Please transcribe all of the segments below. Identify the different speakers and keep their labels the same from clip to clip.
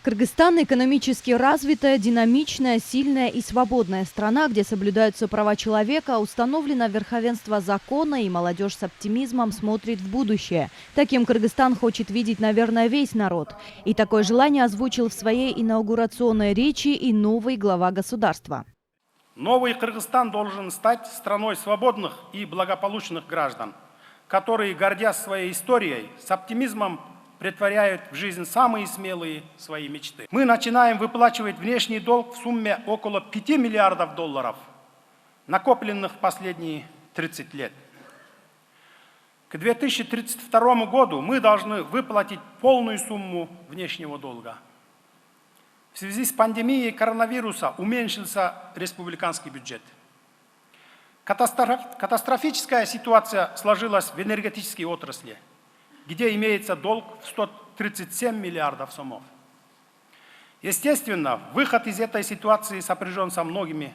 Speaker 1: Кыргызстан – экономически развитая, динамичная, сильная и свободная страна, где соблюдаются права человека, установлено верховенство закона, и молодежь с оптимизмом смотрит в будущее. Таким Кыргызстан хочет видеть, наверное, весь народ. И такое желание озвучил в своей инаугурационной речи и новый глава государства.
Speaker 2: Новый Кыргызстан должен стать страной свободных и благополучных граждан, которые, гордясь своей историей, с оптимизмом претворяют в жизнь самые смелые свои мечты. Мы начинаем выплачивать внешний долг в сумме около 5 миллиардов долларов, накопленных в последние 30 лет. К 2032 году мы должны выплатить полную сумму внешнего долга. В связи с пандемией коронавируса уменьшился республиканский бюджет. Катастрофическая ситуация сложилась в энергетической отрасли, где имеется долг в 137 миллиардов сомов. Естественно, выход из этой ситуации сопряжен со многими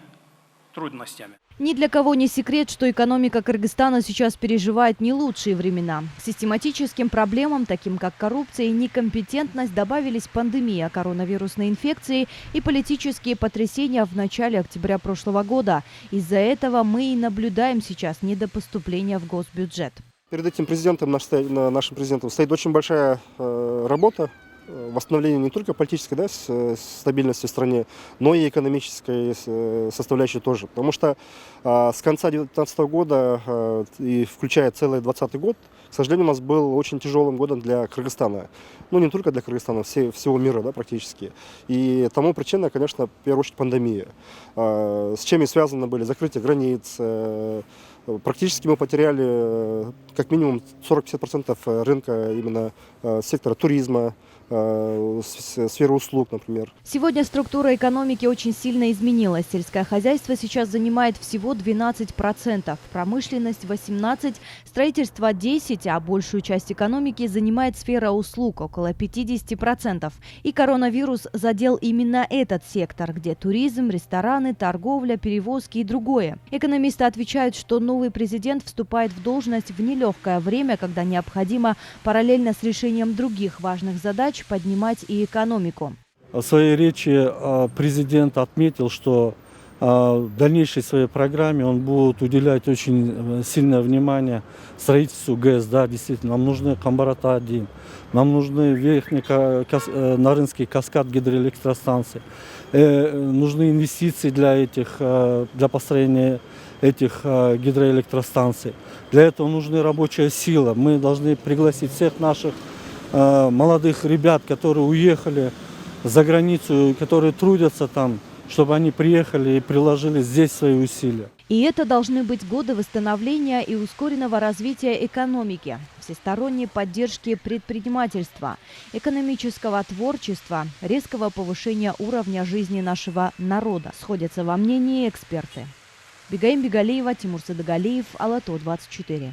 Speaker 2: трудностями.
Speaker 1: Ни для кого не секрет, что экономика Кыргызстана сейчас переживает не лучшие времена. К систематическим проблемам, таким как коррупция и некомпетентность, добавились пандемия коронавирусной инфекции и политические потрясения в начале октября прошлого года. Из-за этого мы и наблюдаем сейчас недопоступление в госбюджет.
Speaker 3: Перед этим нашим президентом стоит очень большая работа. Восстановление не только политической стабильности в стране, но и экономической составляющей тоже. Потому что с конца 2019 года и включая целый 2020 год, к сожалению, у нас был очень тяжелым годом для Кыргызстана. Ну, не только для Кыргызстана, всего мира практически. И тому причина, конечно, в первую очередь пандемия. С чем и связаны были закрытие границ. Практически мы потеряли как минимум 40-50% рынка именно сектора туризма, сферы услуг, например.
Speaker 1: Сегодня структура экономики очень сильно изменилась. Сельское хозяйство сейчас занимает всего 12%, промышленность 18%, строительство 10%, а большую часть экономики занимает сфера услуг, около 50%. И коронавирус задел именно этот сектор, где туризм, рестораны, торговля, перевозки и другое. Экономисты отвечают, что новый президент вступает в должность в нелегкое время, когда необходимо параллельно с решением других важных задач поднимать и экономику.
Speaker 4: В своей речи президент отметил, что в дальнейшей своей программе он будет уделять очень сильное внимание строительству ГЭС. Да, действительно, нам нужны Камбарата-1, нам нужны верхний Нарынский каскад гидроэлектростанций, нужны инвестиции для построения этих гидроэлектростанций. Для этого нужна рабочая сила. Мы должны пригласить всех наших молодых ребят, которые уехали за границу, которые трудятся там, чтобы они приехали и приложили здесь свои усилия.
Speaker 1: И это должны быть годы восстановления и ускоренного развития экономики, всесторонней поддержки предпринимательства, экономического творчества, резкого повышения уровня жизни нашего народа. Сходятся во мнении эксперты. Бигаим Бигалиева, Тимур Садагалиев, Ала-То 24.